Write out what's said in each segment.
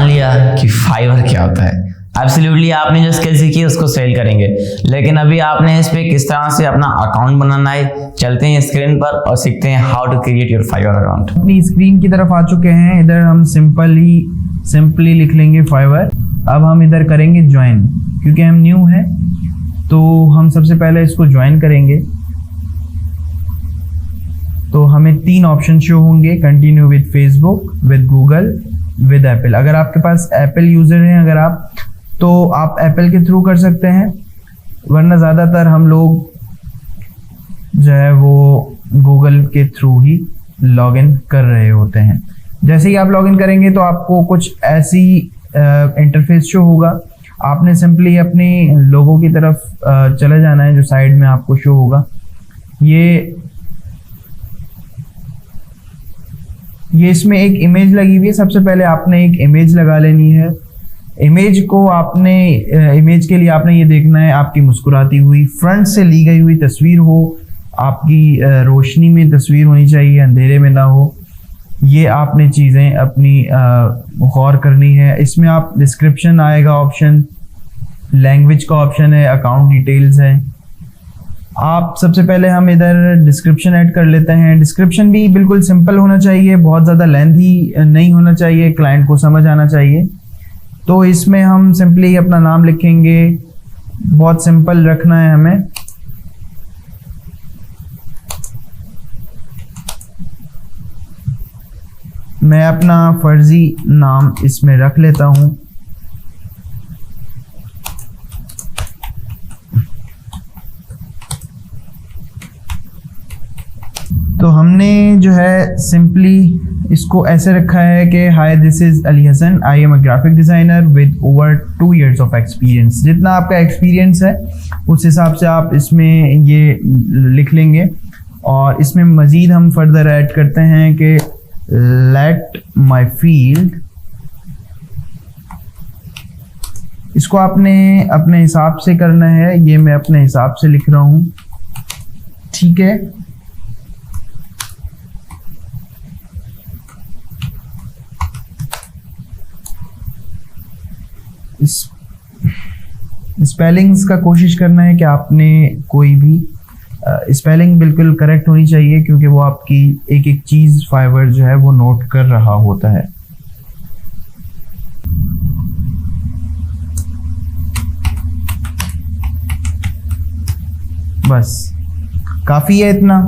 जान लिया कि फाइवर क्या होता है। एब्सोल्युटली आपने जो स्किल सीखी उसको सेल करेंगे, लेकिन अभी आपने इस पे किस तरह से अपना अकाउंट बनाना है, चलते हैं स्क्रीन पर और सीखते हैं how to create your Fiverr account. अपनी स्क्रीन की तरफ आ चुके हैं। इधर हम सिंपली लिख लेंगे फाइवर। अब हम इधर करेंगे ज्वाइन, क्योंकि हम न्यू हैं तो हम सबसे पहले इसको ज्वाइन करेंगे। तो हमें 3 ऑप्शन शो होंगे, continue with Facebook, with Google, with Apple. अगर आपके पास एप्पल यूज़र हैं अगर आप, तो आप एप्पल के थ्रू कर सकते हैं, वरना ज़्यादातर हम लोग जो है वो गूगल के थ्रू ही लॉगिन कर रहे होते हैं। जैसे ही आप लॉगिन करेंगे तो आपको कुछ ऐसी इंटरफेस शो होगा। आपने सिंपली अपनी लोगों की तरफ चले जाना है, जो साइड में आपको शो होगा। ये इसमें एक इमेज लगी हुई है। सबसे पहले आपने एक इमेज लगा लेनी है। इमेज के लिए आपने ये देखना है आपकी मुस्कुराती हुई फ्रंट से ली गई हुई तस्वीर हो, आपकी रोशनी में तस्वीर होनी चाहिए, अंधेरे में ना हो। ये आपने चीज़ें अपनी गौर करनी है। इसमें आप डिस्क्रिप्शन आएगा ऑप्शन, लैंग्वेज का ऑप्शन है, अकाउंट डिटेल्स है। आप सबसे पहले हम इधर डिस्क्रिप्शन ऐड कर लेते हैं। डिस्क्रिप्शन भी बिल्कुल सिंपल होना चाहिए, बहुत ज़्यादा लेंथी नहीं होना चाहिए, क्लाइंट को समझ आना चाहिए। तो इसमें हम सिंपली अपना नाम लिखेंगे, बहुत सिंपल रखना है हमें। मैं अपना फर्जी नाम इसमें रख लेता हूं। तो हमने जो है सिंपली इसको ऐसे रखा है कि hi this is Ali Hasan, I am a graphic designer with over 2 years of experience. जितना आपका एक्सपीरियंस है उस हिसाब से आप इसमें ये लिख लेंगे। और इसमें मज़ीद हम फर्दर ऐड करते हैं कि लेट माई फील्ड। इसको आपने अपने हिसाब से करना है, ये मैं अपने हिसाब से लिख रहा हूँ, ठीक है। स्पेलिंग्स का कोशिश करना है कि आपने कोई भी स्पेलिंग बिल्कुल करेक्ट होनी चाहिए, क्योंकि वो आपकी एक एक चीज़ फाइवर जो है वो नोट कर रहा होता है। बस काफ़ी है इतना।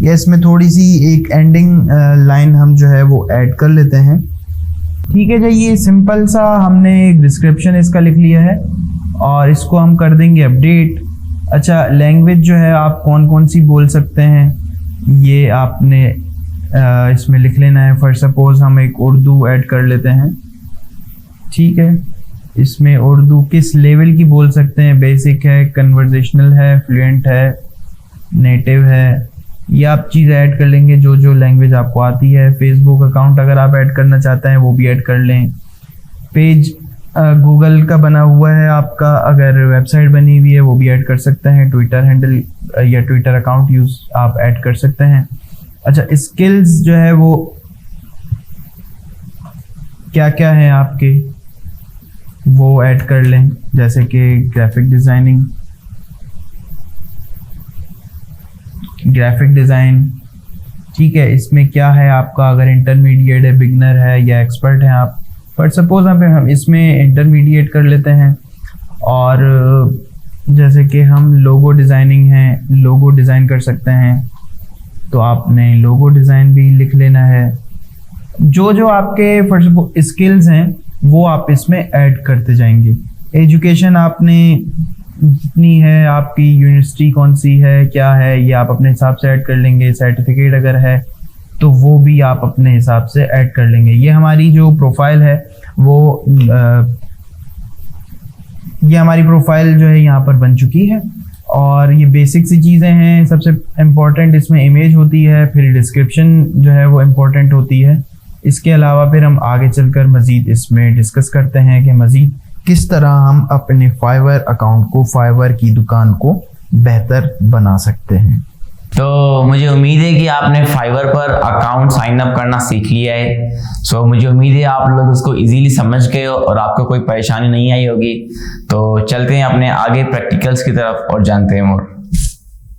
या इसमें थोड़ी सी एक एंडिंग लाइन हम जो है वो ऐड कर लेते हैं, ठीक है जी। ये सिंपल सा हमने एक डिस्क्रिप्शन इसका लिख लिया है और इसको हम कर देंगे अपडेट। अच्छा, लैंग्वेज जो है आप कौन कौन सी बोल सकते हैं ये आपने इसमें लिख लेना है। फॉर सपोज हम एक उर्दू ऐड कर लेते हैं, ठीक है। इसमें उर्दू किस लेवल की बोल सकते हैं, बेसिक है, कन्वर्सेशनल है, फ्लुएंट है, नेटिव है, ये आप चीज़ ऐड कर लेंगे जो जो लैंग्वेज आपको आती है। फेसबुक अकाउंट अगर आप ऐड करना चाहते हैं वो भी ऐड कर लें। पेज गूगल का बना हुआ है आपका, अगर वेबसाइट बनी हुई है वो भी ऐड कर सकते हैं। ट्विटर हैंडल या ट्विटर अकाउंट यूज़ आप ऐड कर सकते हैं। अच्छा, स्किल्स जो है वो क्या क्या है आपके वो ऐड कर लें, जैसे कि ग्राफिक डिज़ाइन, ठीक है। इसमें क्या है आपका, अगर इंटरमीडिएट है, बिगनर है या एक्सपर्ट है आप, पर सपोज हम इसमें इंटरमीडिएट कर लेते हैं। और जैसे कि हम लोगो डिज़ाइनिंग है, लोगो डिज़ाइन कर सकते हैं, तो आपने लोगो डिज़ाइन भी लिख लेना है। जो जो आपके स्किल्स हैं वो आप इसमें ऐड करते जाएंगे। एजुकेशन आपने जितनी है, आपकी यूनिवर्सिटी कौन सी है, क्या है, ये आप अपने हिसाब से ऐड कर लेंगे। सर्टिफिकेट अगर है तो वो भी आप अपने हिसाब से ऐड कर लेंगे। ये हमारी जो प्रोफाइल है वो ये हमारी प्रोफाइल जो है यहाँ पर बन चुकी है। और ये बेसिक सी चीज़ें हैं। सबसे इम्पोर्टेंट इसमें इमेज होती है, फिर डिस्क्रिप्शन जो है वो इम्पोर्टेंट होती है। इसके अलावा फिर हम आगे चलकर मज़ीद इसमें डिस्कस करते हैं कि मज़ीद किस तरह हम अपने फाइवर अकाउंट को, फाइवर की दुकान को बेहतर बना सकते हैं। तो मुझे उम्मीद है कि आपने फाइवर पर अकाउंट साइन अप करना सीख लिया है। सो मुझे उम्मीद है आप लोग उसको इजीली समझ गए हो और आपको कोई परेशानी नहीं आई होगी। तो चलते हैं अपने आगे प्रैक्टिकल्स की तरफ और जानते हैं मोर।